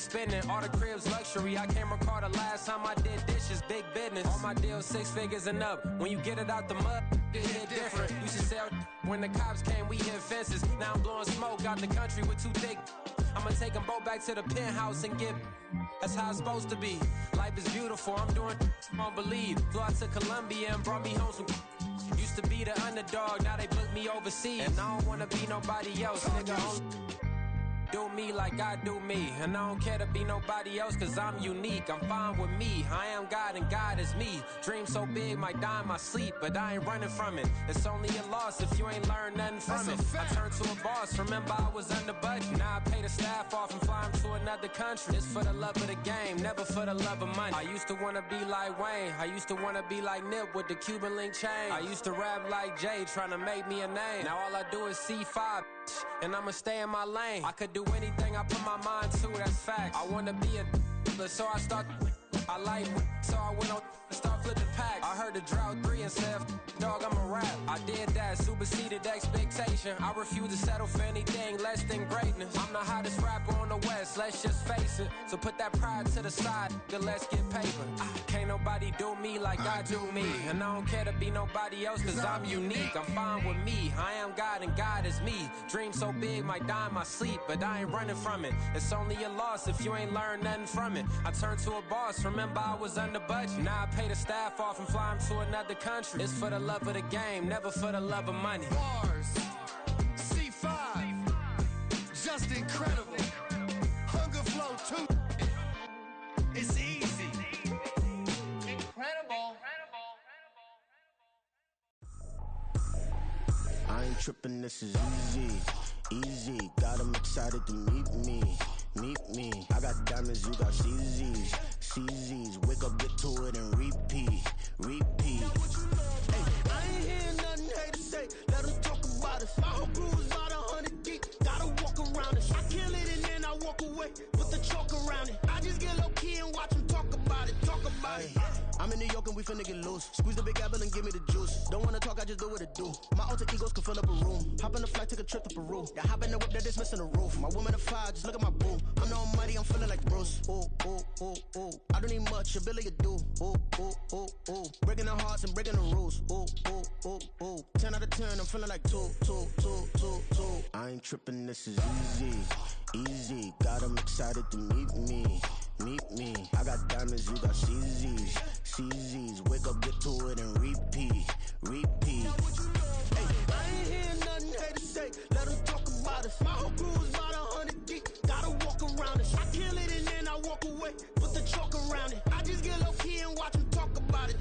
big spending, all the cribs luxury. I can't recall the last time I did dishes, big business. All my deals 6 figures and up. When you get it out the mud, it hit different. Used to sell when the cops came, we hit fences. Now I'm blowing smoke out the country with 2 thick. I'ma take them both back to the penthouse and get. That's how it's supposed to be. Life is beautiful, I'm doing won't believe. Flew out to Colombia and brought me home some. Used to be the underdog, now they book me overseas. And I don't wanna be nobody else, nigga. Do me like I do me. And I don't care to be nobody else, cause I'm unique. I'm fine with me, I am God and God is me. Dream so big, might die in my sleep, but I ain't running from it. It's only a loss if you ain't learned nothing from it. I turned to a boss, remember I was under budget. Now I pay the staff off and fly them to another country. It's for the love of the game, never for the love of money. I used to wanna be like Wayne, I used to wanna be like Nip with the Cuban link chain. I used to rap like Jay, trying to make me a name. Now all I do is C5, and I'ma stay in my lane. I could do anything I put my mind to, that's fact. I wanna be a so I start. I like so I went on and start flipping packs. I heard the drought 3 and said, dog, I'm a rap. I did that, superseded expectation. I refuse to settle for anything less than greatness. I'm the hottest rapper on the West, let's just face it. So put that pride to the side, then let's get paper. Can't nobody do me like I do me. And I don't care to be nobody else, cause I'm unique. I'm fine with me, I am God and God is me. Dream so big, might die in my sleep, but I ain't running from it. It's only a loss if you ain't learned nothing from it. I turned to a boss, remember I was under budget. Now I pay the staff off and fly them to another country. It's for the love of the game, never for the love of money. Bars, C5, just incredible. Hunger Flow 2, it's easy. Incredible. I ain't tripping, this is easy, easy. Got them excited to meet me. I got diamonds, you got CZs, CZs. Wake up, get to it and repeat. Hey, I ain't hearing nothing haters say. Let them talk about us. My whole crew is about 100 deep. Gotta walk around it. I kill it and then I walk away with the chalk around it. I just get low key and watch them talk about it. I'm in New York and we finna get loose. Squeeze the big apple and give me the juice. Don't wanna talk, I just do what it do. My alter egos can fill up a room. Hop on the flight, take a trip to Peru. Yeah, hop in the whip that is missing the roof. My woman a 5, just look at my boo. I'm no money, I'm feeling like Bruce. Ooh. I don't need much, ability to do. Ooh. Breaking the hearts and breaking the rules. Ooh. 10 out of 10, I'm feeling like 2. I ain't tripping, this is easy. Got them excited to meet me. I got diamonds, you got CZs. Wake up, get to it and repeat. Hey, I ain't hearing nothing haters say. Let them talk about us. My whole crew is about 100 deep. Gotta walk around it. I kill it and then I walk away with the chalk around it. I just get low key and watch them talk about it.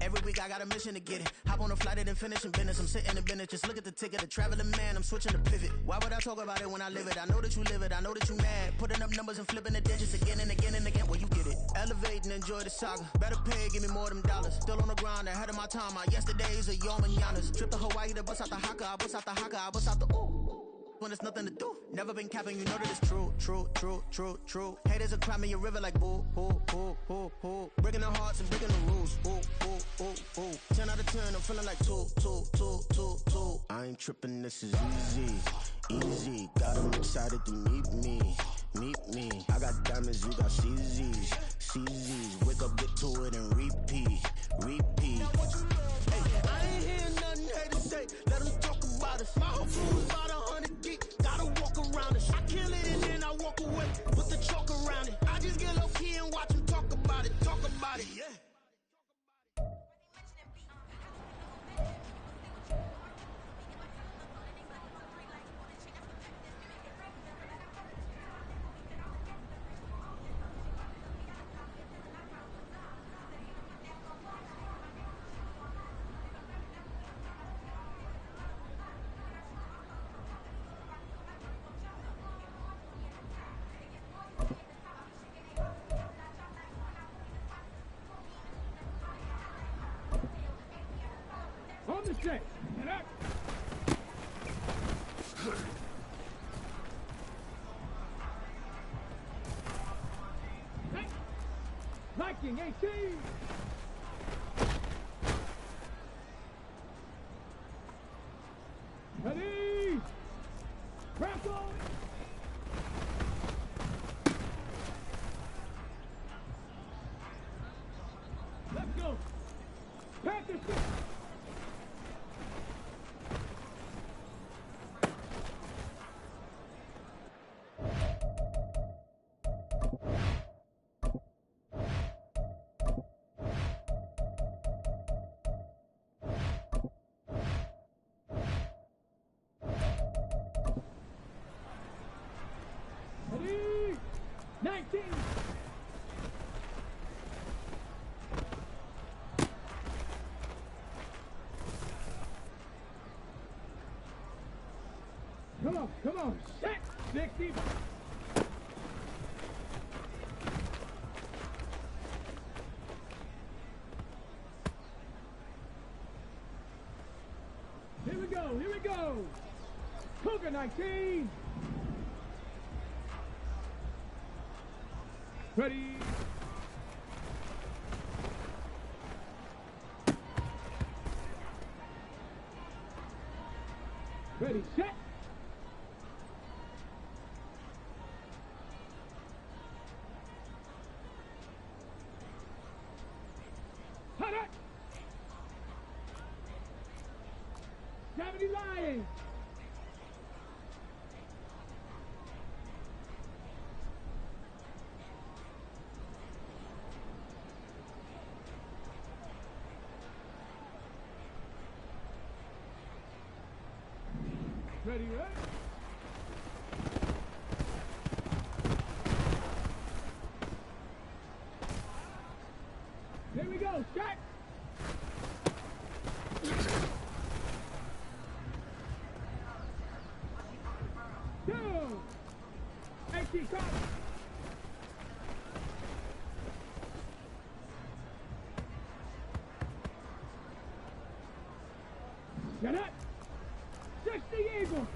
Every week I got a mission to get it. Hop on a flight and then finish in business. I'm sitting in business, just look at the ticket. A traveling man, I'm switching to pivot. Why would I talk about it when I live it? I know that you live it, I know that you mad. Putting up numbers and flipping the digits again and again. Well, you get it. Elevate and enjoy the saga. Better pay, give me more them dollars. Still on the grind, ahead of my time. My yesterdays are your mananas. Trip to Hawaii to bust out the haka. I bust out the ooh. When there's nothing to do. Never been capping, you know that it's true. Haters are climbing your river like boo. Breaking the hearts and breaking the rules. Ooh. 10 out of 10, I'm feeling like 2. I ain't tripping, this is easy. Got them excited to meet me. I got diamonds, you got CZs. Wake up, get to it and repeat. Hey, I ain't hearing nothing haters say. Let them talk about us. My whole crew is about 100 deep. Gotta walk around it. I kill it and then I walk away with the chalk around it. I just get low key and watch them talk about it. Yeah. On the set, and act. Liking 18. Ready. Crackle. Position. Ready? 19. Come on, set, 60. Here we go. Cougar 19. Ready. Ready, set. Hot it. 70 Lions. Ready, ready? Here we go, shot! Two! 18 caught! Get up! 60 Eagles!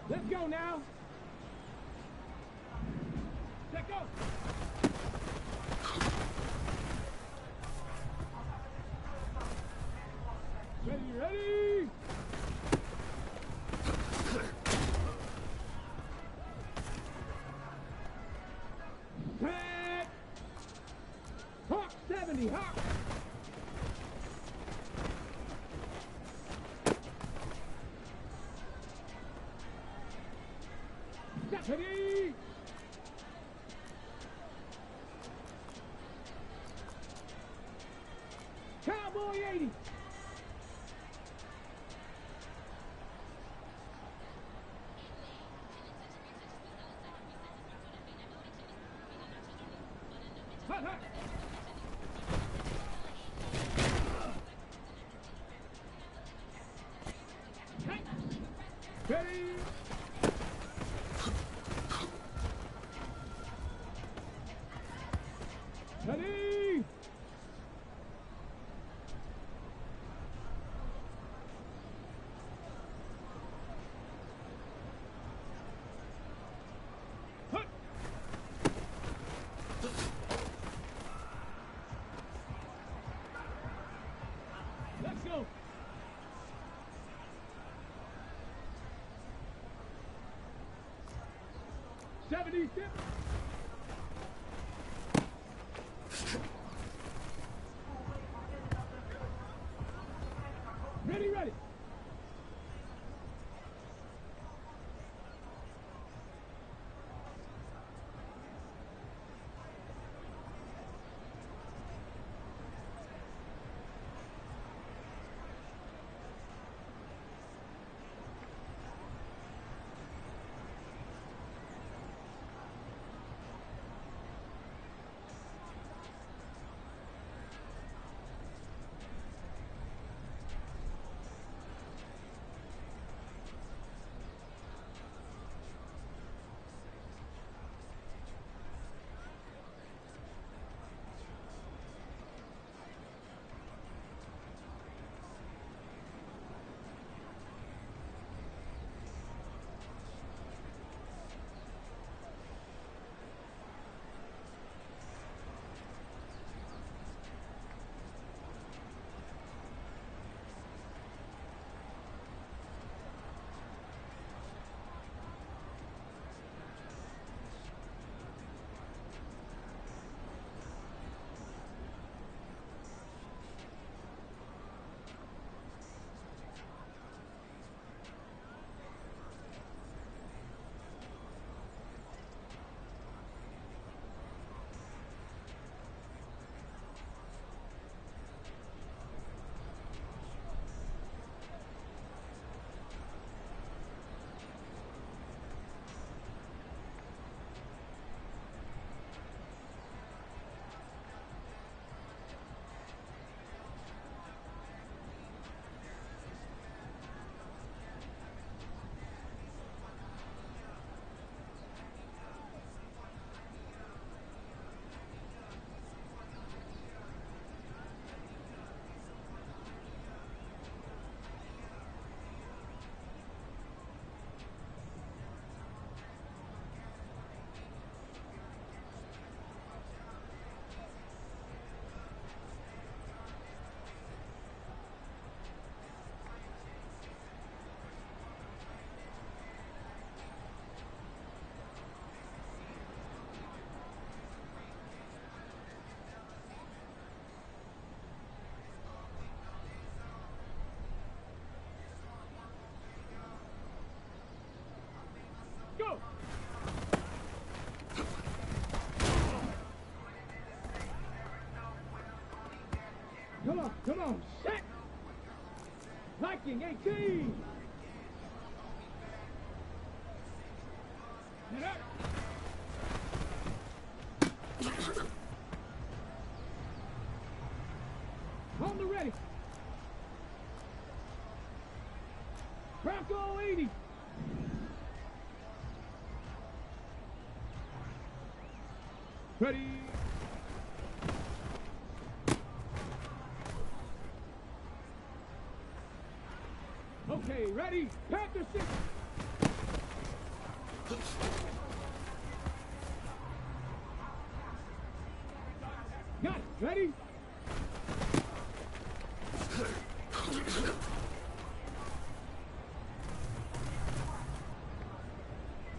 Let's go now! Let go! Ready! Set! Hawk 70, Hawk! Ready! Cowboy 80! Hot, hot! Ready! Ready! Hut! Let's go! '76. Ready, ready. Come on, set. Viking 18. Get up. On the ready. Bronco 80. Ready. Okay, ready. Panthers 6. Got it. Ready.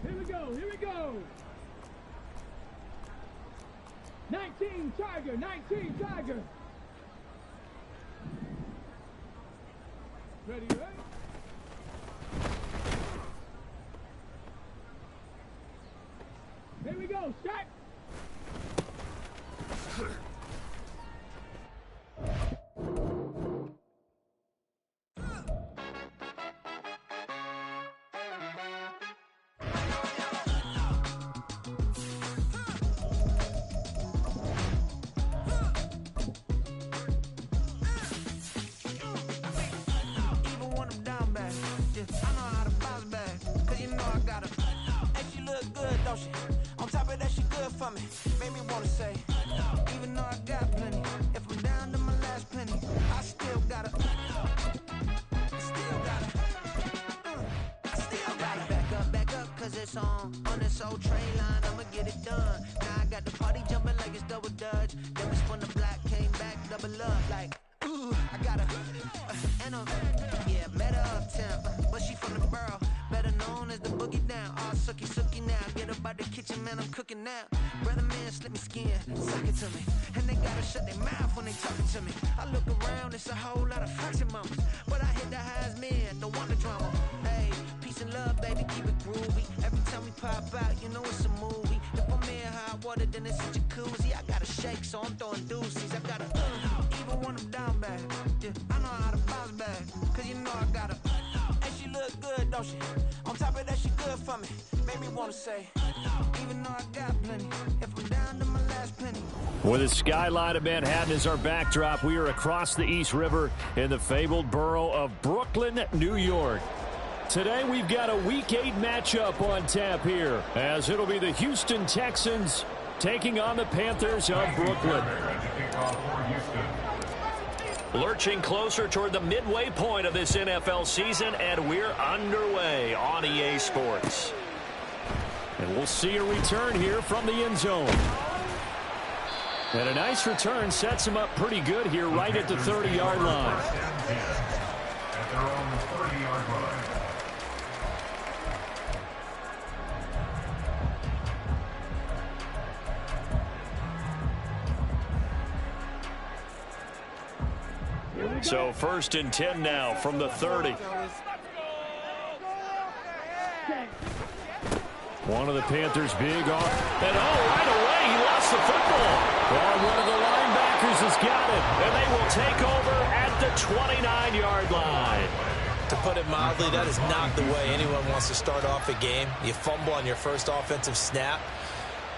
Here we go. Here we go. 19 Tiger. 19 Tiger. Ready, ready. Here we go, shot! Even when I'm down bad, yeah, I know how to bounce back. Cause you know I got her. Hey, she look good, don't she? On top of that, she good for me. Made me wanna say, even though I got plenty, if I'm down to my last penny, I still got her. Still got her. I still got her. Back up, cause it's on this old train line, I'ma get it done. Now I got the party jumping like it's double dutch. Then we spun the block, came back, double up, like, ooh, I got her. And yeah, met her uptown, but she from the borough. Better known as the boogie down. All sookie now. Get up out the kitchen, man, I'm cooking now. Brother man, slip me skin, suck it to me. And they gotta shut their mouth when they talking to me. I look around, it's a whole lot of fraction mamas. But I hit the highest men, don't want the drama. Hey, peace and love, baby, keep it groovy. Every time we pop out, you know it's a movie. If I'm in hot water, then it's a jacuzzi. I gotta shake, so I'm throwing deuces. I gotta, even when I'm down bad. Yeah, I know how to bounce back, cause you know I got her. And she look good, don't she? On top of that, she good for me. Made me wanna say, even though I got plenty, if I'm down to my last penny. With the skyline of Manhattan as our backdrop, we are across the East River in the fabled borough of Brooklyn, New York. Today we've got a Week 8 matchup on tap here, as it'll be the Houston Texans taking on the Panthers of Brooklyn. Lurching closer toward the midway point of this NFL season, and we're underway on EA Sports. And we'll see a return here from the end zone. And a nice return sets him up pretty good here right at the 30-yard line. And they're on the 30-yard line. So 1st and 10 now from the 30. One of the Panthers big off. And right away he lost the football. And one of the linebackers has got it. And they will take over at the 29-yard line. To put it mildly, that is not the way anyone wants to start off a game. You fumble on your first offensive snap.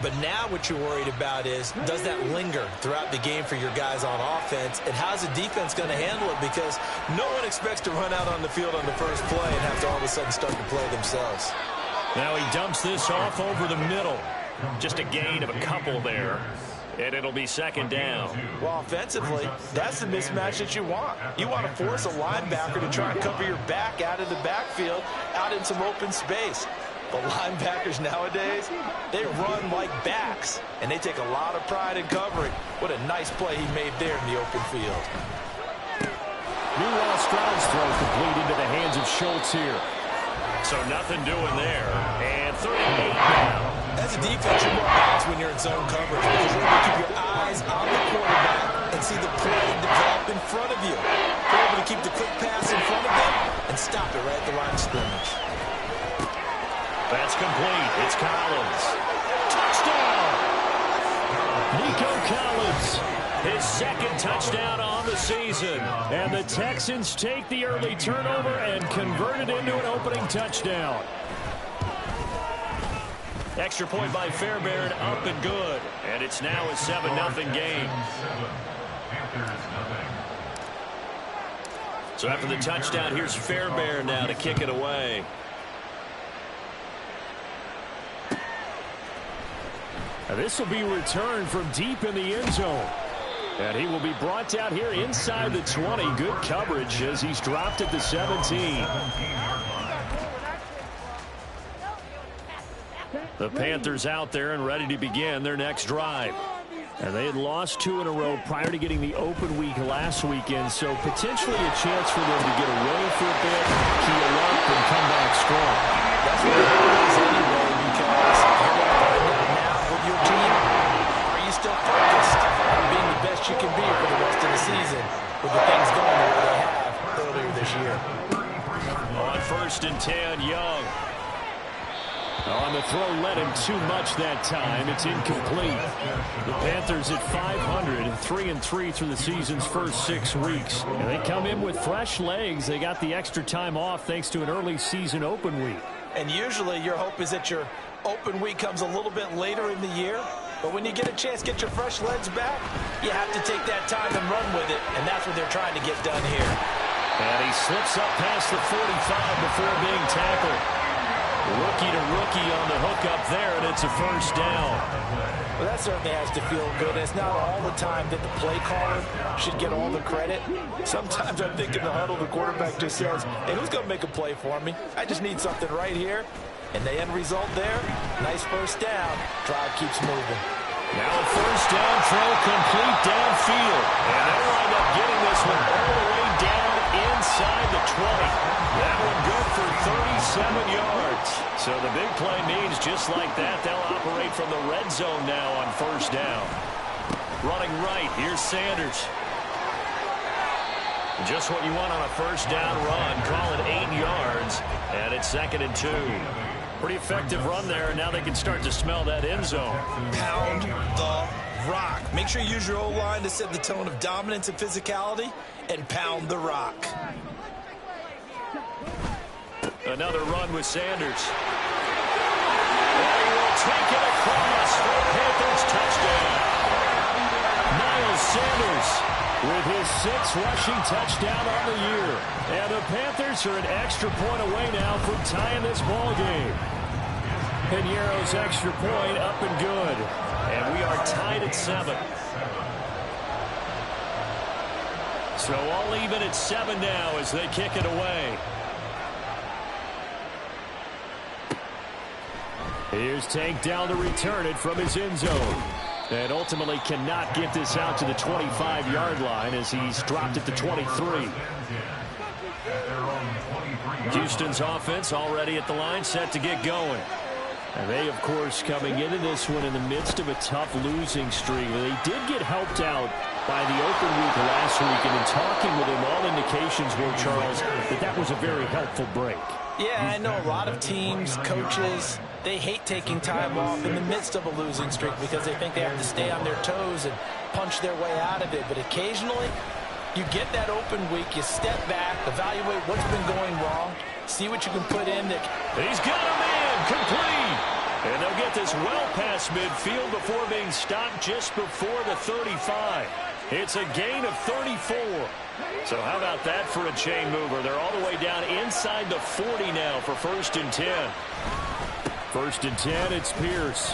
But now what you're worried about is, does that linger throughout the game for your guys on offense? And how's the defense going to handle it? Because no one expects to run out on the field on the first play and have to all of a sudden start to play themselves. Now he dumps this off over the middle. Just a gain of a couple there. And it'll be 2nd down. Well, offensively, that's the mismatch that you want. You want to force a linebacker to try and cover your back out of the backfield, out in some open space. But linebackers nowadays, they run like backs, and they take a lot of pride in covering. What a nice play he made there in the open field. Meanwhile, Stroud's throw complete into the hands of Schultz here. So nothing doing there. And 38 now. As a defense, you're more balanced when you're in zone coverage because you're able to keep your eyes on the quarterback and see the play develop in front of you. You're able to keep the quick pass in front of them and stop it right at the line of scrimmage. That's complete. It's Collins. Touchdown! Nico Collins his second touchdown on the season. And the Texans take the early turnover and convert it into an opening touchdown. Extra point by Fairbairn, up and good. And it's now a 7-0 game. So after the touchdown, here's Fairbairn now to kick it away. Now this will be returned from deep in the end zone. And he will be brought down here inside the 20. Good coverage as he's dropped at the 17. The Panthers out there and ready to begin their next drive. And they had lost 2 in a row prior to getting the open week last weekend, so potentially a chance for them to get away for a bit, heal up, and come back strong. That's what it is anyway, because you want to find out now with your team, are you still focused on being the best you can be for the rest of the season with the things going the way they have earlier this year? On 1st and 10, Young. On the throw, led him too much that time. It's incomplete. The Panthers at 500, 3-3 through the season's first 6 weeks. And they come in with fresh legs. They got the extra time off thanks to an early season open week. And usually your hope is that your open week comes a little bit later in the year. But when you get a chance to get your fresh legs back, you have to take that time and run with it. And that's what they're trying to get done here. And he slips up past the 45 before being tackled. Rookie to rookie on the hook up there, and it's a first down. Well, that certainly has to feel good. It's not all the time that the play caller should get all the credit. Sometimes I think in the huddle, the quarterback just says, hey, who's going to make a play for me? I just need something right here. And the end result there, nice first down. Drive keeps moving. Now a first down throw complete downfield. And they wind up getting this one all the way down inside the 20. That one good for 37 yards. So the big play means just like that, they'll operate from the red zone now on first down. Running right, here's Sanders. Just what you want on a first down run. Call it 8 yards, and it's 2nd and 2. Pretty effective run there, and now they can start to smell that end zone. Pound the rock. Make sure you use your O-line to set the tone of dominance and physicality, and pound the rock. Another run with Sanders. And he will take it across for a Panthers touchdown. Miles Sanders with his 6th rushing touchdown on the year. And the Panthers are an extra point away now from tying this ball game. Piñeiro's extra point up and good. And we are tied at 7. So all even at 7 now as they kick it away. Here's Tank down to return it from his end zone. And ultimately cannot get this out to the 25-yard line as he's dropped it to 23. Houston's offense already at the line, set to get going. And they, of course, coming into this one in the midst of a tough losing streak. They did get helped out by the open week last week, and in talking with him, all indications were, Charles, that was a very helpful break. Yeah, I know a lot of teams, coaches, they hate taking time off in the midst of a losing streak because they think they have to stay on their toes and punch their way out of it. But occasionally, you get that open week, you step back, evaluate what's been going wrong, see what you can put in. He's got a man complete. And they'll get this well past midfield before being stopped just before the 35. It's a gain of 34. So how about that for a chain mover? They're all the way down inside the 40 now for 1st and 10. 1st and 10, it's Pierce.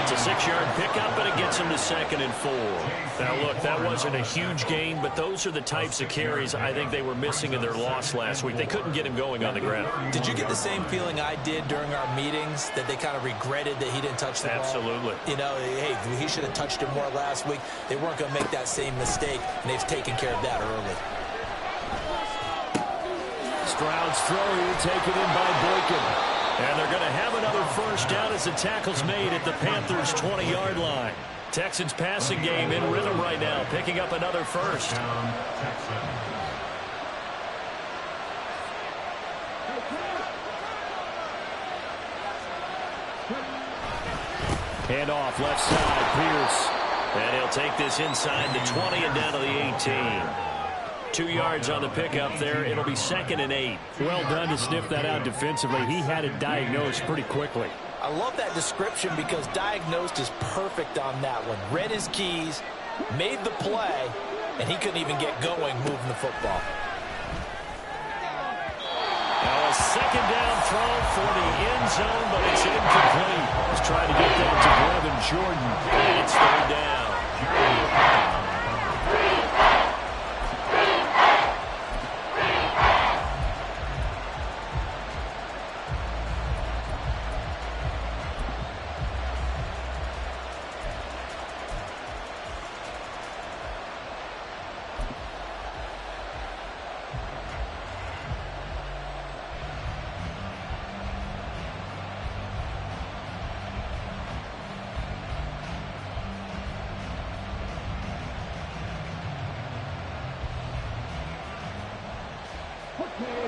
It's a 6-yard pickup, and it gets him to 2nd and 4. Now, look, that wasn't a huge gain, but those are the types of carries I think they were missing in their loss last week. They couldn't get him going on the ground. Did you get the same feeling I did during our meetings, that they kind of regretted that he didn't touch the ball? Absolutely. You know, hey, he should have touched it more last week. They weren't going to make that same mistake, and they've taken care of that early. Stroud's throw here taken in by Boykin. And they're going to have another first down as the tackle's made at the Panthers' 20-yard line. Texans passing game in rhythm right now, picking up another first. Hand off left side, Pierce. And he'll take this inside the 20 and down to the 18. 2 yards on the pickup there. It'll be 2nd and 8. Well done to sniff that out defensively. He had it diagnosed pretty quickly. I love that description because diagnosed is perfect on that one. Read his keys, made the play, and he couldn't even get going moving the football. Now a 2nd down throw for the end zone, but it's incomplete. He's trying to get that to Brevin Jordan, and it's 3rd down.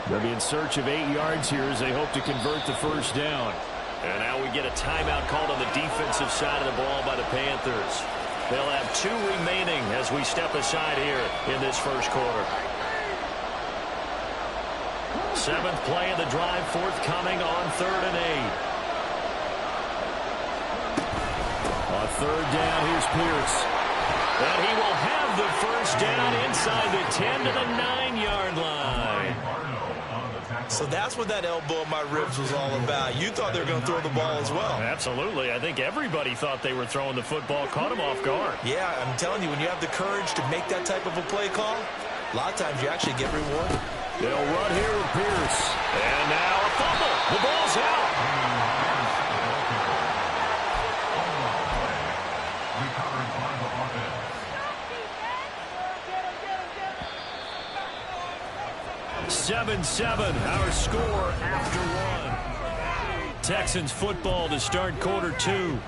They'll be in search of 8 yards here as they hope to convert the 1st down. And now we get a timeout called on the defensive side of the ball by the Panthers. They'll have 2 remaining as we step aside here in this 1st quarter. 7th play of the drive forthcoming on 3rd and 8. On 3rd down, here's Pierce. And he will have the 1st down inside the 10 to the 9-yard line. So that's what that elbow in my ribs was all about. You thought they were going to throw the ball as well. Absolutely. I think everybody thought they were throwing the football, caught him off guard. Yeah, I'm telling you, when you have the courage to make that type of a play call, a lot of times you actually get rewarded. They'll run here with Pierce. And now a fumble. The ball's out. Recovered by the offense. 7-7, our score after 1. Texans football to start quarter 2.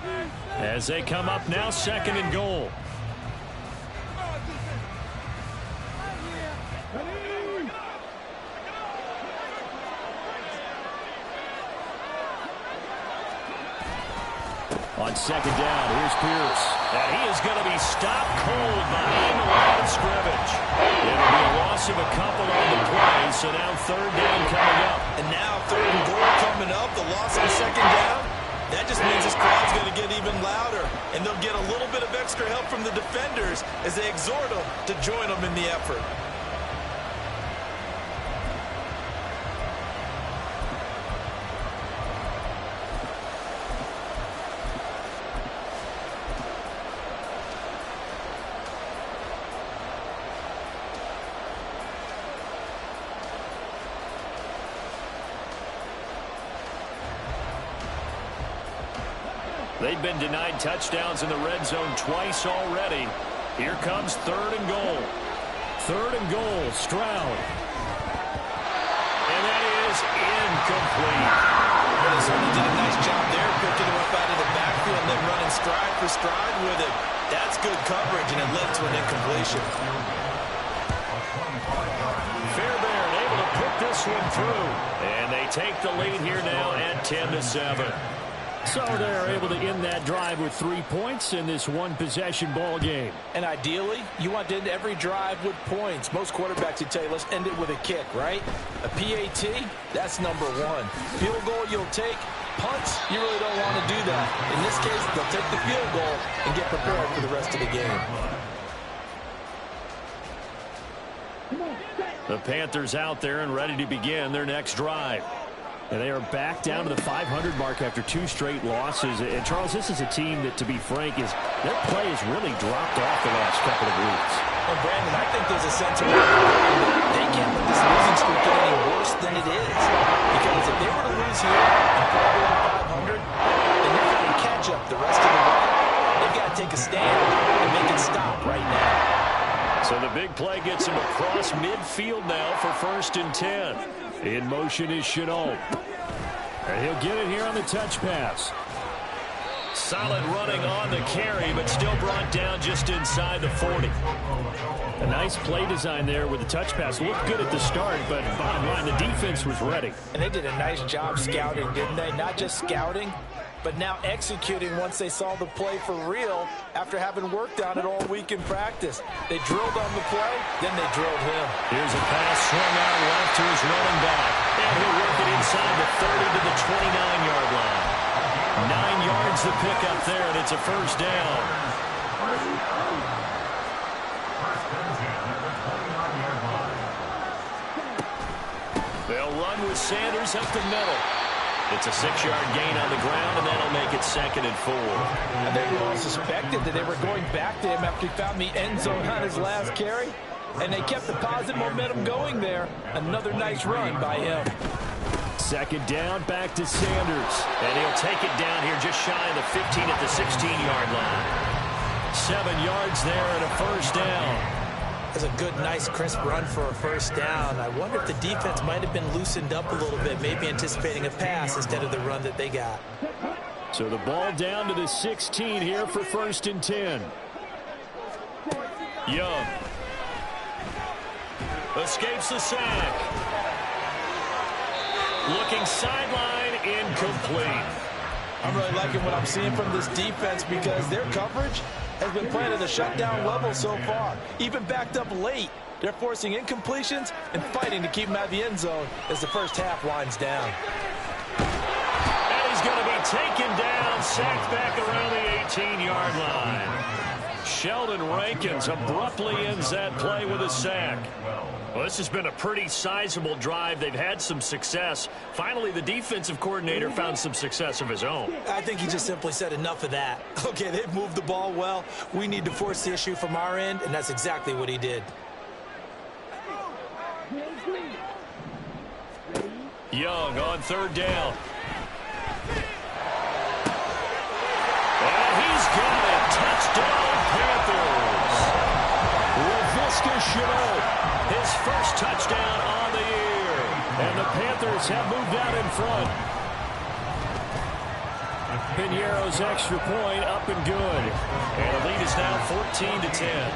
As they come up now, 2nd and goal. On 2nd down, here's Pierce. And he is going to be stopped cold behind the line of scrimmage. It'll be a loss of a couple on the play, so now 3rd down coming up. And now 3rd and goal coming up, the loss of 2nd down. That just means this crowd's going to get even louder, and they'll get a little bit of extra help from the defenders as they exhort them to join them in the effort. They've been denied touchdowns in the red zone twice already. Here comes 3rd and goal. 3rd and goal, Stroud. And that is incomplete. Well, they certainly did a nice job there, picking him up out of the backfield and then running stride for stride with it. That's good coverage, and it led to an incompletion. Fairbairn able to put this one through. And they take the lead here now at 10-7. So they're able to end that drive with 3 points in this one-possession ball game. And ideally, you want to end every drive with points. Most quarterbacks would tell you, let's end it with a kick, right? A PAT, that's number 1. Field goal you'll take. Punts, you really don't want to do that. In this case, they'll take the field goal and get prepared for the rest of the game. The Panthers out there and ready to begin their next drive. And they are back down to the 500 mark after 2 straight losses. And, Charles, this is a team that, to be frank, their play has really dropped off the last couple of weeks. Well, Brandon, I think there's a sense of they can't let this losing streak get any worse than it is. Because if they were to lose here and fall below 500, then they're going to catch up the rest of the way. They've got to take a stand and make it stop right now. So the big play gets him across midfield now for 1st and 10. In motion is Chenault. And he'll get it here on the touch pass. Solid running on the carry, but still brought down just inside the 40. A nice play design there with the touch pass. Looked good at the start, but bottom line, the defense was ready. And they did a nice job scouting, didn't they? Not just scouting, but now executing once they saw the play for real after having worked on it all week in practice. They drilled on the play, then they drilled him. Here's a pass swung out left to his running back. And he'll work it inside the 30 to the 29-yard line. 9 yards to pick up there, and it's a first down. They'll run with Sanders up the middle. It's a 6-yard gain on the ground, and that'll make it 2nd and 4. I think we all suspected that they were going back to him after he found the end zone on his last carry, and they kept the positive momentum going there. Another nice run by him. 2nd down, back to Sanders. And he'll take it down here just shy of the 15 at the 16-yard line. 7 yards there and a first down. That's a good, nice, crisp run for a first down. I wonder if the defense might have been loosened up a little bit, maybe anticipating a pass instead of the run that they got. So the ball down to the 16 here for 1st and 10. Young escapes the sack. Looking sideline, incomplete. I'm really liking what I'm seeing from this defense because their coverage has been playing at a shutdown level so far. Even backed up late, they're forcing incompletions and fighting to keep them out of the end zone as the first half winds down. And he's going to be taken down, sacked back around the 18-yard line. Sheldon Rankins abruptly ends that play with a sack. Well, this has been a pretty sizable drive. They've had some success. Finally, the defensive coordinator found some success of his own. I think he just simply said enough of that. Okay, they've moved the ball well. We need to force the issue from our end, and that's exactly what he did. Young on 3rd down. And he's got it. Touchdown, Panthers. Laviska Shenault. His first touchdown on the year. And the Panthers have moved out in front. Piñeiro's extra point up and good. And the lead is now 14-10.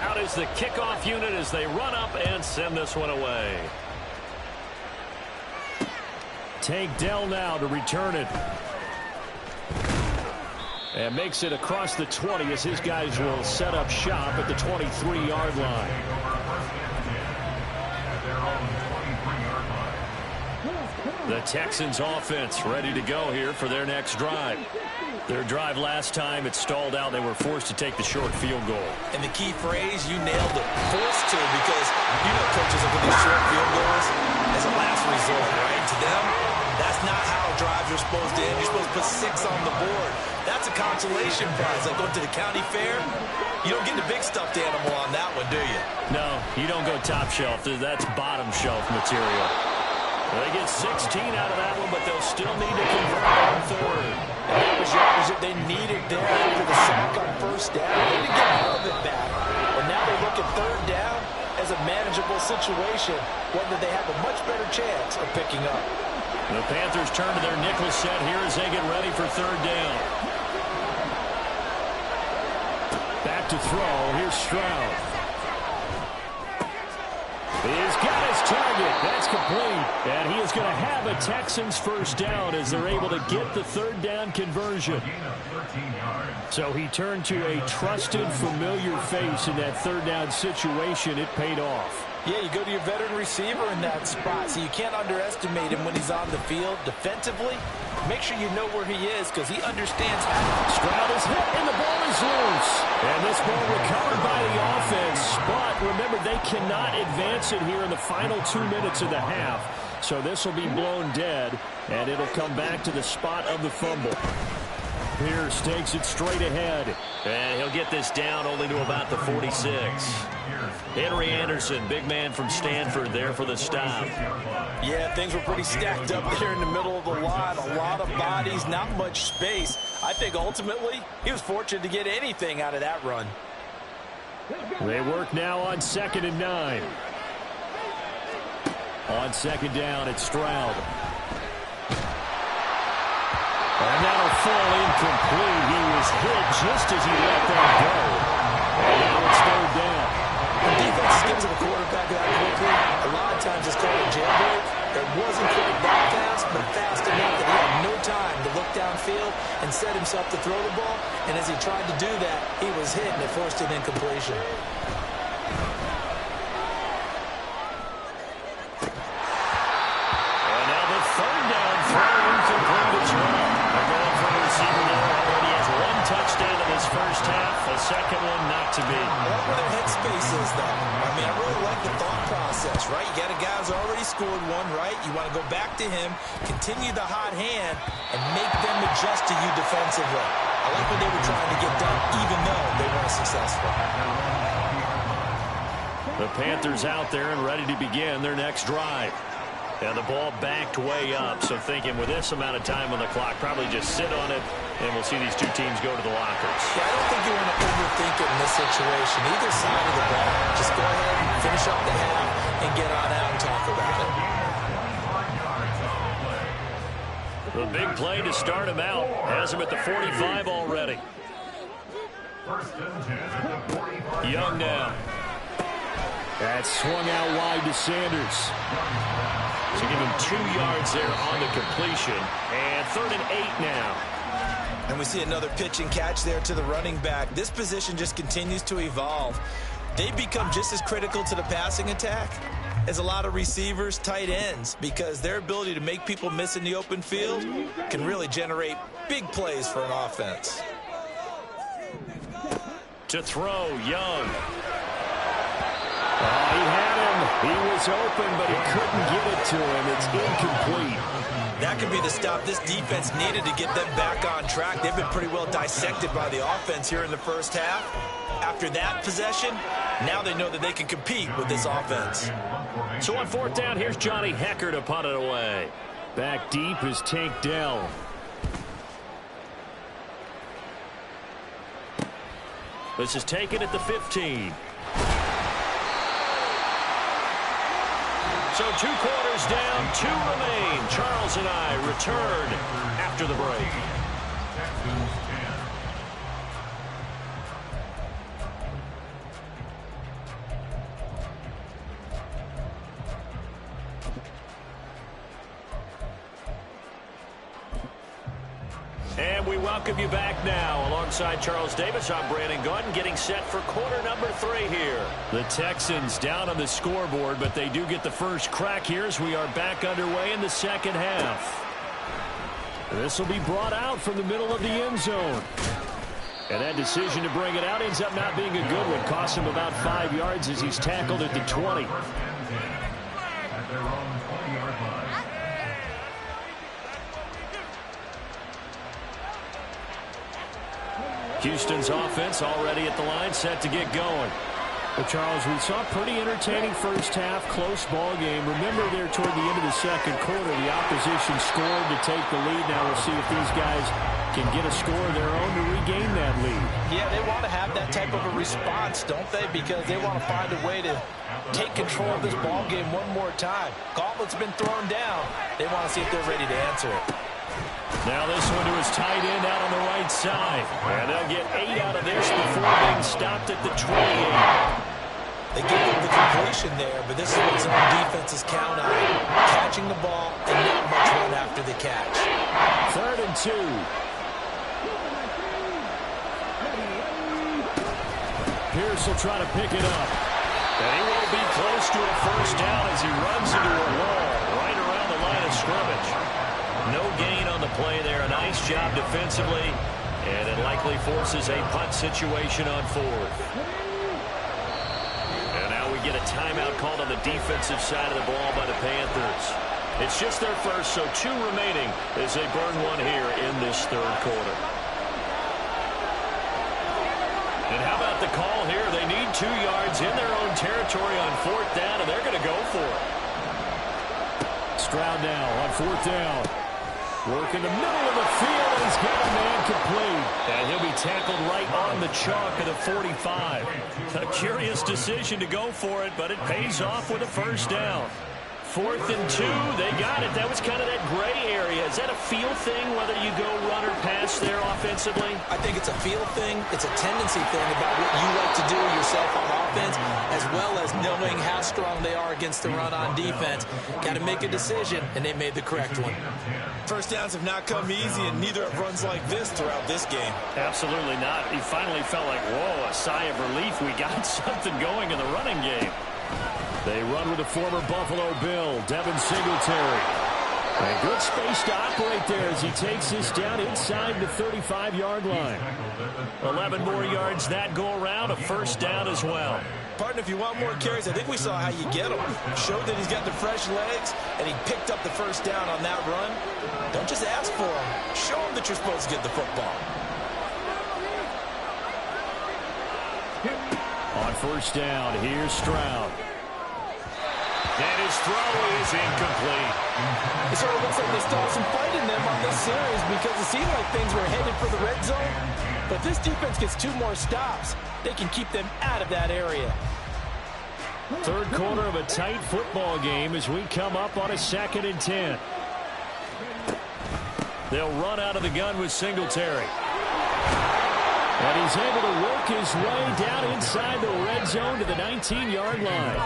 Out is the kickoff unit as they run up and send this one away. Tank Dell now to return it. And makes it across the 20 as his guys will set up shop at the 23-yard line. The Texans offense ready to go here for their next drive. Their drive last time, it stalled out. They were forced to take the short field goal. And the key phrase, you nailed it. Forced to, because you know coaches look at these short field goals as a last resort, right? To them, that's not how drives are supposed to end. You're supposed to put 6 on the board. That's a consolation prize. Like going to the county fair, you don't get the big stuffed animal on that one, do you? No, you don't go top shelf. That's bottom shelf material. They get 16 out of that one, but they'll still need to convert on 3rd. And that was yardage that they needed there after the sack on 1st down. They didn't get all of it back. And now they look at 3rd down as a manageable situation, one that they have a much better chance of picking up. The Panthers turn to their nickel set here as they get ready for 3rd down. Back to throw. Here's Stroud. He's got his target. That's complete. And he is going to have a Texans first down as they're able to get the 3rd down conversion. So he turned to a trusted, familiar face in that 3rd down situation. It paid off. Yeah, you go to your veteran receiver in that spot, so you can't underestimate him when he's on the field. Defensively, make sure you know where he is because he understands how. Stroud is hit, and the ball is loose. And this ball recovered by the offense. But remember, they cannot advance it here in the final 2 minutes of the half. So this will be blown dead, and it'll come back to the spot of the fumble. Pierce takes it straight ahead. And he'll get this down only to about the 46. Henry Anderson, big man from Stanford, there for the stop. Yeah, things were pretty stacked up there in the middle of the line. A lot of bodies, not much space. I think ultimately he was fortunate to get anything out of that run. They work now on 2nd and 9. On 2nd down, it's Stroud. And that'll fall incomplete. He was hit just as he let that go. And now it's 3rd down. The defense gets to the quarterback that quickly. A lot of times it's called a jailbreak. It wasn't quite and set himself to throw the ball. And as he tried to do that, he was hit, and it forced an incompletion. And now the third down throw incomplete as well. They're going for a receiver there. Already has one touchdown in his first half. A second one not to be. I like where their headspace is, though. I mean, I really like the thought process, right? You got a guy who's already scored one, right? You want to go back to him, continue the hot hand, and make them adjust to you defensively. I like what they were trying to get done, even though they weren't successful. The Panthers out there and ready to begin their next drive. And the ball backed way up, so thinking with this amount of time on the clock, probably just sit on it, and we'll see these two teams go to the lockers. Yeah, I don't think you want to overthink it in this situation. Either side of the ball, just go ahead and finish up the half and get on out and talk about it. The big play to start him out. Has him at the 45 already. Young now. That swung out wide to Sanders. So give him 2 yards there on the completion. And 3rd and 8 now. And we see another pitch and catch there to the running back. This position just continues to evolve. They become just as critical to the passing attack as a lot of receivers, tight ends, because their ability to make people miss in the open field can really generate big plays for an offense. To throw, Young. He had him. He was open, but he couldn't get it to him. It's incomplete. That could be the stop this defense needed to get them back on track. They've been pretty well dissected by the offense here in the first half. After that possession, now they know that they can compete with this offense. So on 4th down, here's Johnny Hecker to punt it away. Back deep is Tank Dell. This is taken at the 15. So 2 quarters down, 2 remain. Charles and I return after the break. And we welcome you back now. Alongside Charles Davis, I'm Brandon Gordon, getting set for quarter number 3 here. The Texans down on the scoreboard, but they do get the first crack here as we are back underway in the second half. This will be brought out from the middle of the end zone. And that decision to bring it out ends up not being a good one. Costs him about 5 yards as he's tackled at the 20. Houston's offense already at the line, set to get going. Well, Charles, we saw a pretty entertaining first half, close ball game. Remember there toward the end of the second quarter, the opposition scored to take the lead. Now we'll see if these guys can get a score of their own to regain that lead. Yeah, they want to have that type of a response, don't they? Because they want to find a way to take control of this ball game one more time. Gauntlet's been thrown down. They want to see if they're ready to answer it. Now this one to his tight end out on the right side. And they'll get 8 out of this before being stopped at the 28. They gave up the completion there, but this is what zone defenses count on. Catching the ball and not much run after the catch. 3rd and 2. Pierce will try to pick it up. And he won't be close to a first down as he runs into a wall right around the line of scrimmage. No gain on the play there. A nice job defensively. And it likely forces a punt situation on 4th. And now we get a timeout called on the defensive side of the ball by the Panthers. It's just their first, so 2 remaining as they burn one here in this 3rd quarter. And how about the call here? They need 2 yards in their own territory on 4th down, and they're going to go for it. Stroud now on 4th down. Work in the middle of the field, and he's got a man complete. And he'll be tackled right on the chalk of the 45. A curious decision to go for it, but it pays off with a first down. 4th and 2, they got it. That was kind of that gray area. Is that a feel thing, whether you go run or pass there offensively? I think it's a feel thing. It's a tendency thing about what you like to do yourself on offense, as well as knowing how strong they are against the run on defense. Got to make a decision, and they made the correct one. First downs have not come easy, and neither have runs like this throughout this game. Absolutely not. He finally felt like, whoa, a sigh of relief. We got something going in the running game. They run with the former Buffalo Bill, Devin Singletary. A good space to operate there as he takes this down inside the 35-yard line. 11 more yards that go around, a first down as well. Partner, if you want more carries, I think we saw how you get him. Showed that he's got the fresh legs, and he picked up the first down on that run. Don't just ask for him. Show him that you're supposed to get the football. On first down, here's Stroud. And his throw is incomplete. It sort of looks like they still have some fight in them on this series because it seemed like things were headed for the red zone. But if this defense gets 2 more stops, they can keep them out of that area. Third quarter of a tight football game as we come up on a 2nd and 10. They'll run out of the gun with Singletary. And he's able to work his way down inside the red zone to the 19-yard line.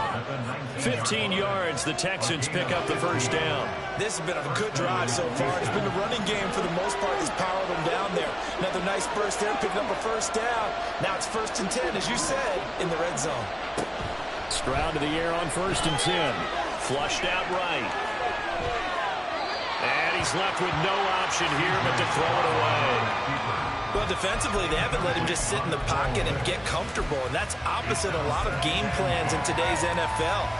15 yards, the Texans pick up the first down. This has been a good drive so far. It's been the running game for the most part that's powered them down there. Another nice burst there, picking up a first down. Now it's 1st and 10, as you said, in the red zone. Stroud to the air on 1st and 10. Flushed out right. And he's left with no option here but to throw it away. Well, defensively, they haven't let him just sit in the pocket and get comfortable, and that's opposite a lot of game plans in today's NFL.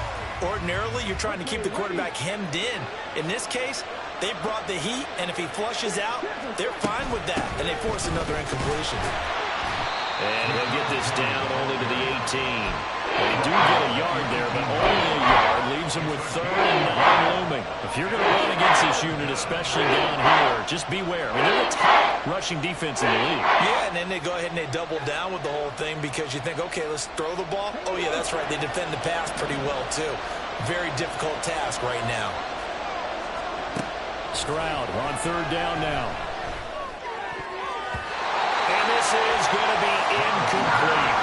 Ordinarily, you're trying to keep the quarterback hemmed in. In this case, they brought the heat, and if he flushes out, they're fine with that, and they force another incompletion. And he'll get this down only to the 18. They do get a yard there, but only a yard leaves them with 3rd and 9 looming. If you're going to run against this unit, especially down here, just beware. I mean, they're the top rushing defense in the league. Yeah, and then they go ahead and they double down with the whole thing because you think, okay, let's throw the ball. Oh, yeah, that's right. They defend the pass pretty well, too. Very difficult task right now. Stroud on 3rd down now. And this is going to be incomplete.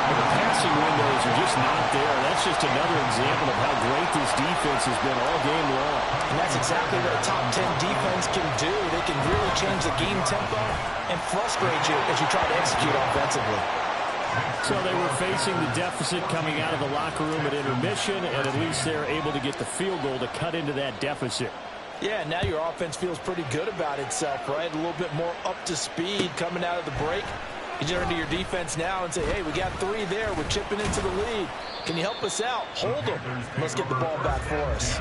The passing windows are just not there. That's just another example of how great this defense has been all game long. And that's exactly what a top 10 defense can do. They can really change the game tempo and frustrate you as you try to execute offensively. So they were facing the deficit coming out of the locker room at intermission, and at least they're able to get the field goal to cut into that deficit. Yeah, now your offense feels pretty good about itself, right? A little bit more up to speed coming out of the break. You turn to your defense now and say, hey, we got 3 there. We're chipping into the lead. Can you help us out? Hold them. Let's get the ball back for us.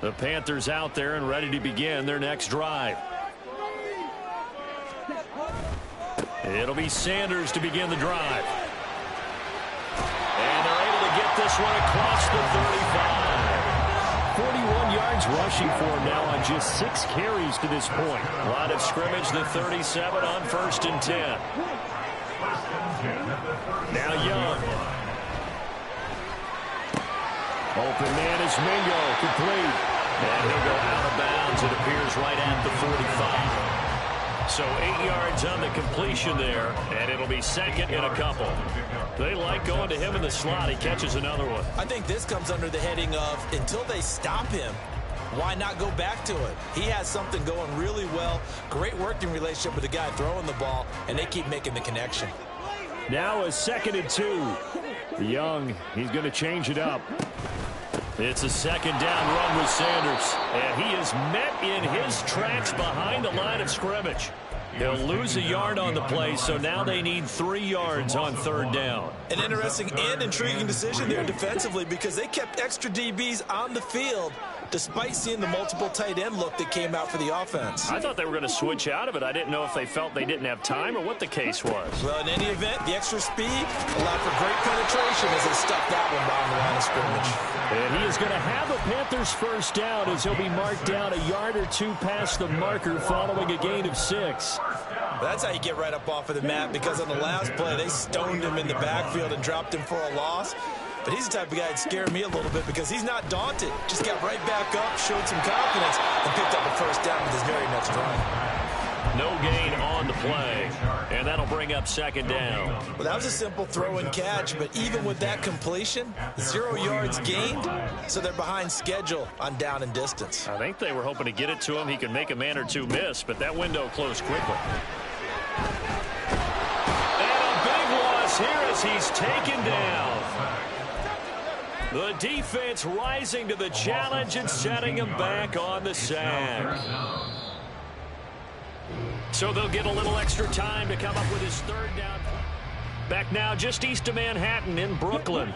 The Panthers out there and ready to begin their next drive. It'll be Sanders to begin the drive. And they're able to get this one across the 35. 41 yards rushing for him now on just 6 carries to this point. Line of scrimmage, the 37 on 1st and 10. Now Young. Open man is Mingo, complete. And he'll go out of bounds, it appears, right at the 45. So 8 yards on the completion there, and it'll be 2nd and a couple. They like going to him in the slot. He catches another one. I think this comes under the heading of until they stop him, why not go back to it? He has something going really well. Great working relationship with the guy throwing the ball, and they keep making the connection. Now a 2nd and 2. Young, he's going to change it up. It's a 2nd down run with Sanders, and he is met in his tracks behind the line of scrimmage. They'll lose a yard on the play, so now they need 3 yards on 3rd down. An interesting and intriguing decision there defensively because they kept extra DBs on the field despite seeing the multiple tight end look that came out for the offense. I thought they were going to switch out of it. I didn't know if they felt they didn't have time or what the case was. Well, in any event, the extra speed allowed for great penetration as they stuffed that one behind the line of scrimmage. And he is going to have the Panthers first down as he'll be marked down a yard or 2 past the marker following a gain of 6. That's how you get right up off of the mat because on the last play, they stoned him in the backfield and dropped him for a loss. But he's the type of guy that scared me a little bit because he's not daunted. Just got right back up, showed some confidence, and picked up a first down with his very next run. No gain on the play. And that'll bring up second down. Well, that was a simple throw and catch, but even with that completion, 0 yards gained, so they're behind schedule on down and distance. I think they were hoping to get it to him. He could make a man or two miss, but that window closed quickly. And a big loss here as he's taken down. The defense rising to the challenge and setting him back on the sack. So they'll get a little extra time to come up with his third down. Back now just east of Manhattan in Brooklyn.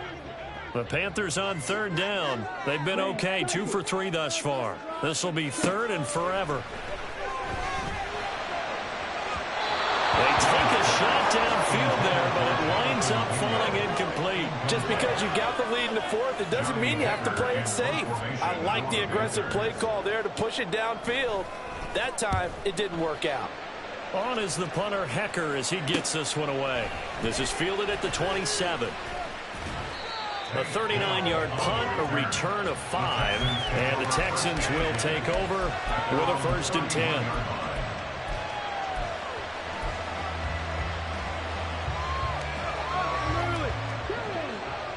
The Panthers on third down. They've been okay, 2 for 3 thus far. This will be third and forever. They take a shot downfield there, but it winds up falling incomplete. Just because you got the lead in the fourth, it doesn't mean you have to play it safe. I like the aggressive play call there to push it downfield. That time, it didn't work out. On is the punter, Hecker, as he gets this one away. This is fielded at the 27. A 39-yard punt, a return of 5, and the Texans will take over with a 1st and 10.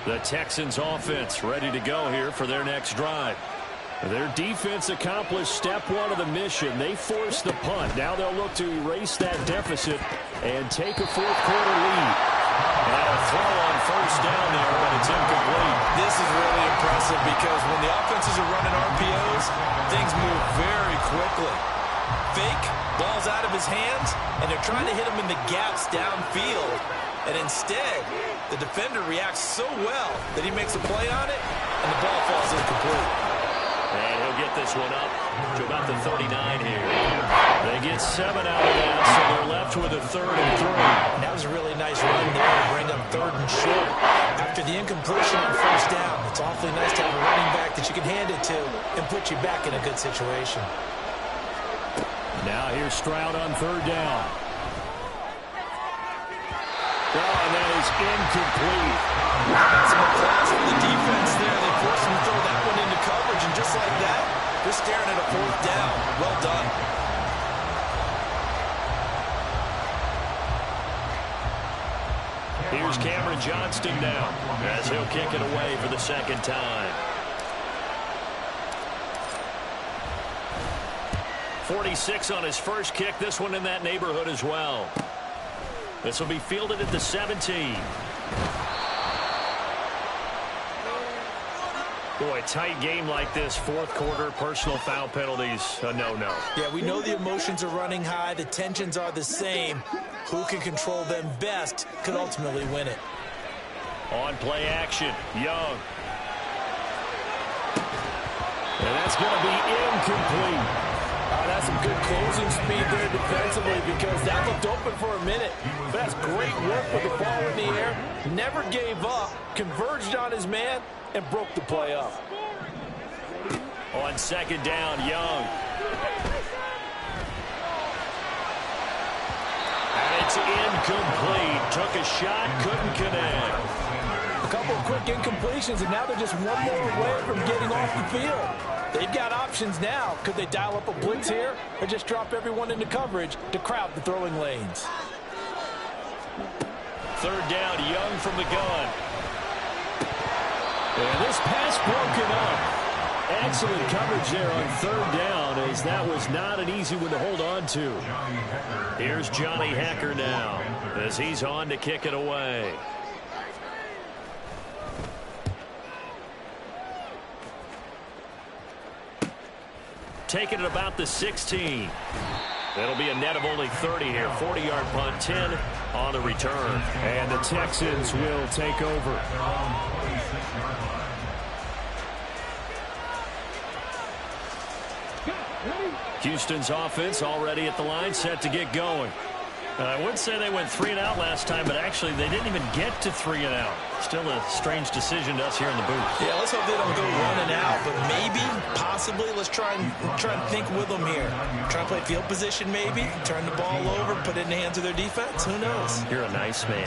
The Texans offense ready to go here for their next drive. Their defense accomplished step 1 of the mission. They forced the punt. Now they'll look to erase that deficit and take a 4th quarter lead. Now a throw on 1st down there, but it's incomplete. This is really impressive because when the offenses are running RPOs, things move very quickly. Fake, ball's out of his hands, and they're trying to hit him in the gaps downfield. And instead, the defender reacts so well that he makes a play on it, and the ball falls incomplete. And he'll get this one up to about the 39 here. They get 7 out of that, so they're left with a 3rd and 3. That was a really nice run there to bring up 3rd and short. After the incompletion on 1st down, it's awfully nice to have a running back that you can hand it to and put you back in a good situation. Now here's Stroud on 3rd down. Oh, and that is incomplete. Some applause from the defense there. They forced him to throw that one into coverage, and just like that, they're staring at a 4th down. Well done. Here's Cameron Johnston now as he'll kick it away for the 2nd time. 46 on his first kick. This one in that neighborhood as well. This will be fielded at the 17. Boy, tight game like this, 4th quarter, personal foul penalties, a no-no. Yeah, we know the emotions are running high. The tensions are the same. Who can control them best could ultimately win it. On play action, Young. And that's going to be incomplete. That's some good closing speed there defensively because that looked open for a minute. But that's great work with the ball in the air. Never gave up, converged on his man, and broke the play up. On 2nd down, Young. And it's incomplete. Took a shot, couldn't connect. A couple of quick incompletions, and now they're just one more away from getting off the field. They've got options now. Could they dial up a blitz here or just drop everyone into coverage to crowd the throwing lanes? 3rd down, Young from the gun. And this pass broken up. Excellent coverage there on 3rd down, as that was not an easy one to hold on to. Here's Johnny Hecker now as he's on to kick it away. Taking it about the 16. That'll be a net of only 30 here. 40-yard punt, 10 on the return. And the Texans will take over. Houston's offense already at the line, set to get going. I would say they went 3 and out last time, but actually they didn't even get to 3 and out. Still a strange decision to us here in the booth. Yeah, let's hope they don't go 1 and out, but maybe, possibly, let's try and think with them here. Try and play field position maybe, turn the ball over, put it in the hands of their defense. Who knows? You're a nice man.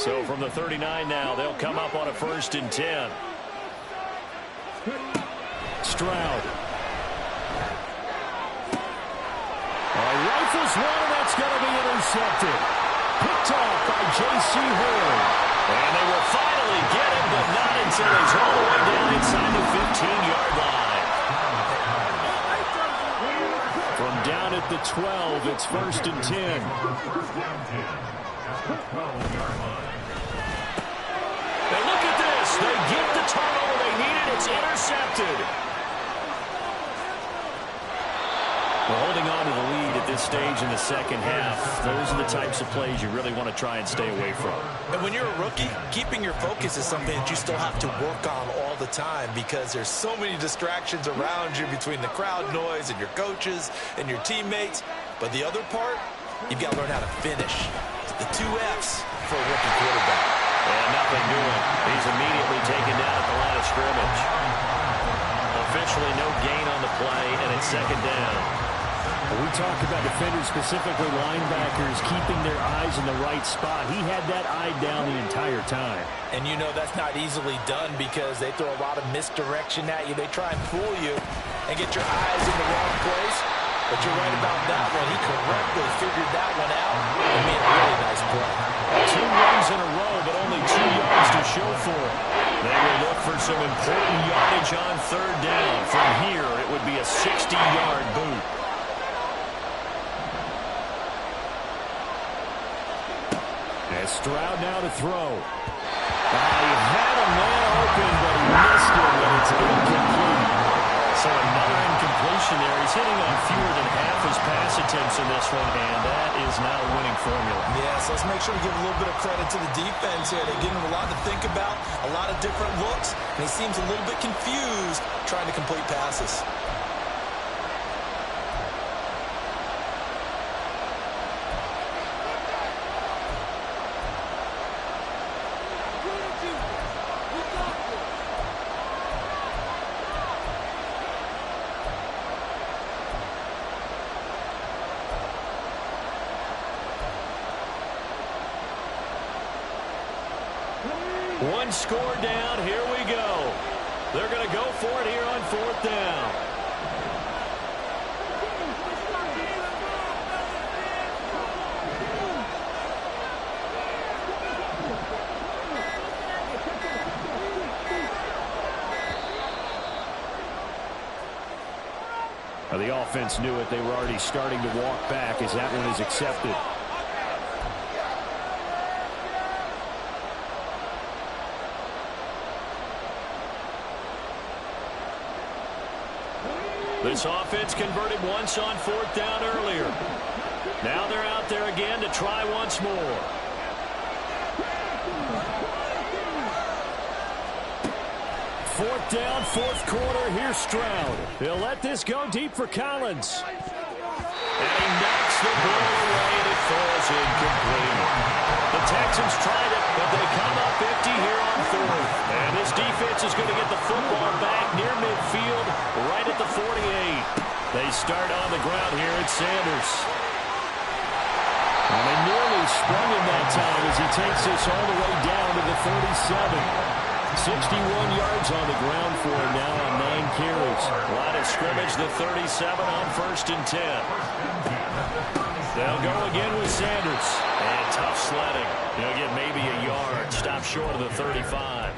So from the 39 now, they'll come up on a 1st and 10. Stroud. Rifles one, and that's going to be intercepted. Picked off by J.C. Horn. And they will finally get him, but not until he's all the way down inside the 15-yard line. From down at the 12, it's 1st and 10. And look at this. They get the turnover they needed. It's intercepted. Well, holding on to the lead at this stage in the second half, those are the types of plays you really want to try and stay away from. And when you're a rookie, keeping your focus is something that you still have to work on all the time because there's so many distractions around you between the crowd noise and your coaches and your teammates. But the other part, you've got to learn how to finish. The 2 F's for a rookie quarterback. And nothing doing. He's immediately taken down at the line of scrimmage. Officially no gain on the play, and it's 2nd down. We talk about defenders, specifically linebackers, keeping their eyes in the right spot. He had that eye down the entire time. And you know that's not easily done because they throw a lot of misdirection at you. They try and fool you and get your eyes in the wrong place. But you're right about that one. He correctly figured that one out and made a really nice play. 2 runs in a row, but only 2 yards to show for it. They will look for some important yardage on 3rd down. From here, it would be a 60-yard boot. And Stroud now to throw. He had a man open, but he missed him, and it's incomplete. So another incompletion there. He's hitting on fewer than half his pass attempts in this one, and that is not a winning formula. Yeah, so let's make sure we give a little bit of credit to the defense here. They give him a lot to think about, a lot of different looks, and he seems a little bit confused trying to complete passes. One score down. Here we go. They're going to go for it here on 4th down. Now, the offense knew it. They were already starting to walk back as that one is accepted. This offense converted once on 4th down earlier. Now they're out there again to try once more. 4th down, 4th quarter. Here's Stroud. He'll let this go deep for Collins. And he knocks the ball away, and it falls incomplete. The Texans tried it, but they come up empty here on 4th. And this defense is going to get the football back near midfield, right at the 48. They start on the ground here at Sanders. And they nearly sprung him that time as he takes this all the way down to the 47. 61 yards on the ground for him now on 9 carries. Line of scrimmage, the 37 on 1st and 10. They'll go again with Sanders. And tough sledding. He'll get maybe a yard. Stop short of the 35.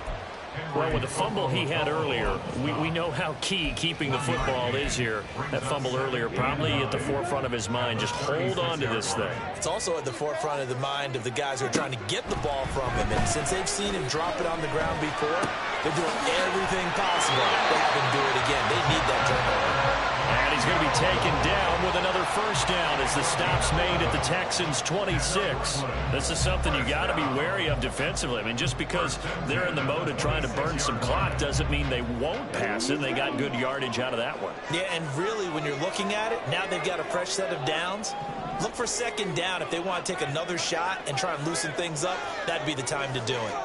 Well, with the fumble he had earlier, we know how key keeping the football is here. That fumble earlier probably at the forefront of his mind. Just hold on to this thing. It's also at the forefront of the mind of the guys who are trying to get the ball from him. And since they've seen him drop it on the ground before, they're doing everything possible to have him do it again. They need that turnover. And he's going to be taken down with another 1st down as the stop's made at the Texans' 26. This is something you got to be wary of defensively. I mean, just because they're in the mode of trying to burn some clock doesn't mean they won't pass it. They got good yardage out of that one. Yeah, and really, when you're looking at it, now they've got a fresh set of downs. Look for 2nd down. If they want to take another shot and try and loosen things up, that'd be the time to do it.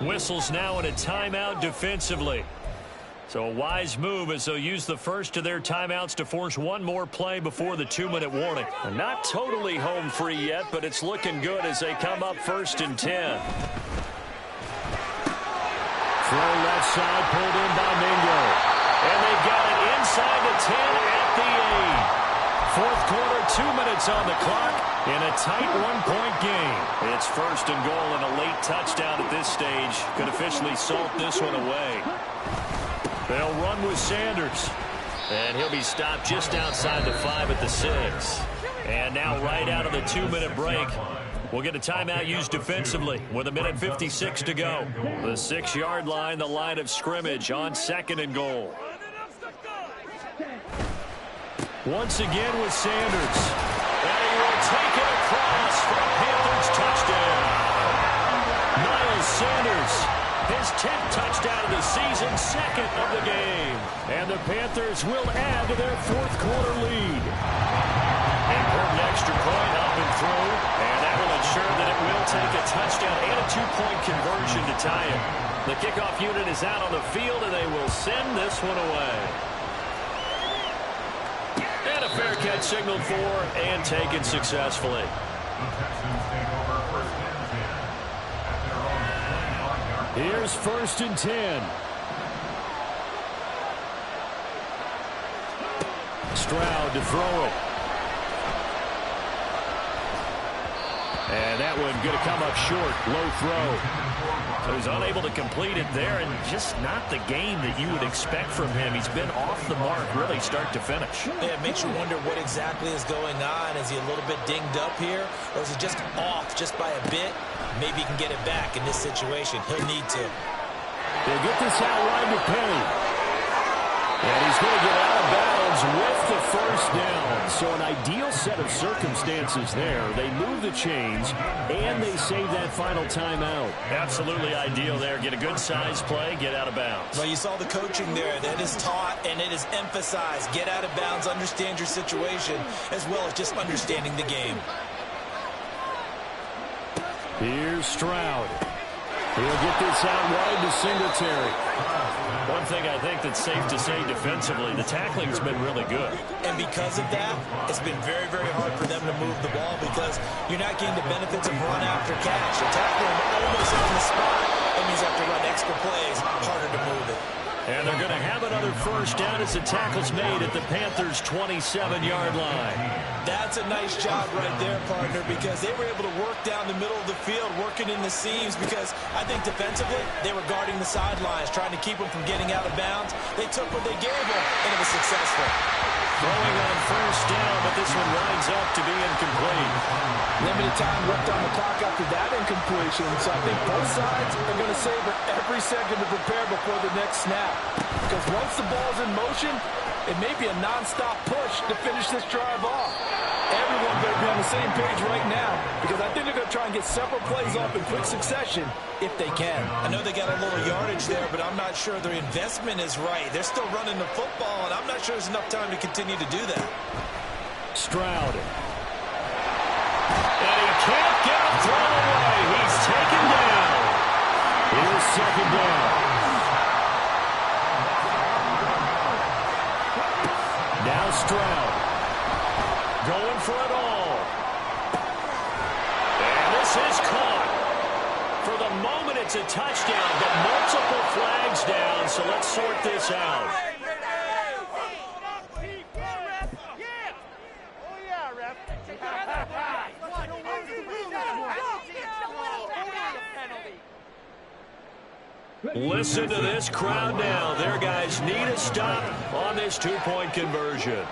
Whistles now in a timeout defensively. So a wise move as they'll use the first of their timeouts to force one more play before the 2-minute warning. Not totally home free yet, but it's looking good as they come up 1st and 10. Throw left side, pulled in by Mingo. And they've got it inside the 10 at the 8. Fourth quarter, 2 minutes on the clock in a tight one-point game. It's 1st and goal and a late touchdown at this stage. Could officially salt this one away. They'll run with Sanders. And he'll be stopped just outside the 5 at the 6. And now right out of the 2-minute break, we'll get a timeout used defensively with 1:56 to go. The 6-yard line, the line of scrimmage on 2nd and goal. Once again with Sanders. And he will take it across for a Panthers touchdown. Miles Sanders, his 10th touchdown of the season, 2nd of the game. And the Panthers will add to their 4th quarter lead. Important extra point up and through, and that will ensure that it will take a touchdown and a 2-point conversion to tie it. The kickoff unit is out on the field, and they will send this one away. And a fair catch signaled for and taken successfully. Here's 1st and 10. Stroud to throw it. And that one going to come up short. Low throw. So he's unable to complete it there, and just not the game that you would expect from him. He's been off the mark really start to finish. Yeah, it makes you wonder what exactly is going on. Is he a little bit dinged up here, or is he just off just by a bit? Maybe he can get it back in this situation. He'll need to. They'll get this out wide to Penny. And he's going to get out of bounds with the 1st down. So an ideal set of circumstances there. They move the chains, and they save that final timeout. Absolutely ideal there. Get a good size play, get out of bounds. Well, you saw the coaching there. That is taught, and it is emphasized. Get out of bounds, understand your situation, as well as just understanding the game. Here's Stroud. He'll get this out wide to Singletary. One thing I think that's safe to say defensively, the tackling's been really good. And because of that, it's been very, very hard for them to move the ball because you're not getting the benefits of run after catch. You're tackling almost on the spot. That means you have to run extra plays, harder to move it. And they're going to have another 1st down as the tackle's made at the Panthers' 27-yard line. That's a nice job right there, partner, because they were able to work down the middle of the field, working in the seams, because I think defensively they were guarding the sidelines, trying to keep them from getting out of bounds. They took what they gave them, and it was successful. Throwing on 1st down, but this one winds up to be incomplete. Limited time left on the clock after that incompletion, so I think both sides are going to savor every second to prepare before the next snap. Because once the ball's in motion, it may be a non-stop push to finish this drive off. Everyone better be on the same page right now, because I think they're going to try and get several plays off in quick succession if they can. I know they got a little yardage there, but I'm not sure their investment is right. They're still running the football, and I'm not sure there's enough time to continue to do that. Stroud. And he can't get a throw away. He's taken down. Here's 2nd down. Now Stroud. Going for it all. And this is caught. For the moment, it's a touchdown, but multiple flags down, so let's sort this out. Listen to this crowd now. Their guys need a stop on this 2-point conversion.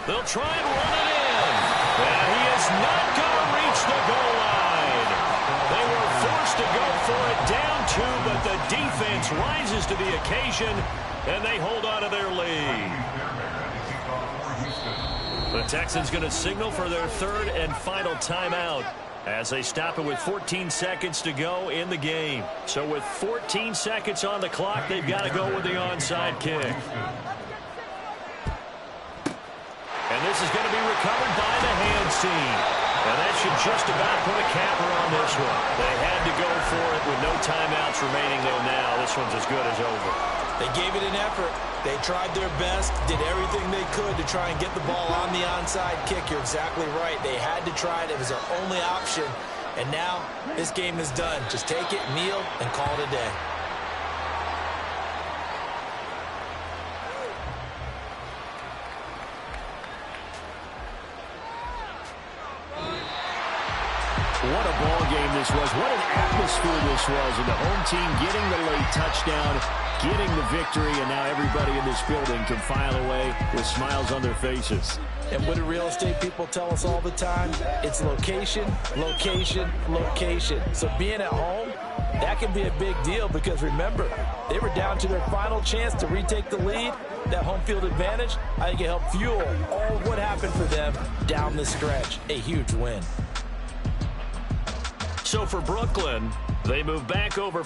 They'll try and run it in. And he is not going to reach the goal line. They were forced to go for it down 2, but the defense rises to the occasion, and they hold on to their lead. The Texans going to signal for their 3rd and final timeout as they stop it with 14 seconds to go in the game. So with 14 seconds on the clock, they've got to go with the onside kick. this is going to be recovered by the hands team. And that should just about put a capper on this one. They had to go for it with no timeouts remaining, though. Now this one's as good as over. They gave it an effort. They tried their best, did everything they could to try and get the ball on the onside kick. You're exactly right. They had to try it. It was their only option. And now this game is done. Just take it, kneel, and call it a day. What a ball game this was. What an atmosphere this was. And the home team getting the late touchdown, getting the victory, and now everybody in this building can file away with smiles on their faces. And what do real estate people tell us all the time? It's location, location, location. So being at home, that can be a big deal because, remember, they were down to their final chance to retake the lead. That home field advantage, I think it helped fuel all of what happened for them down the stretch. A huge win. So for Brooklyn, they move back over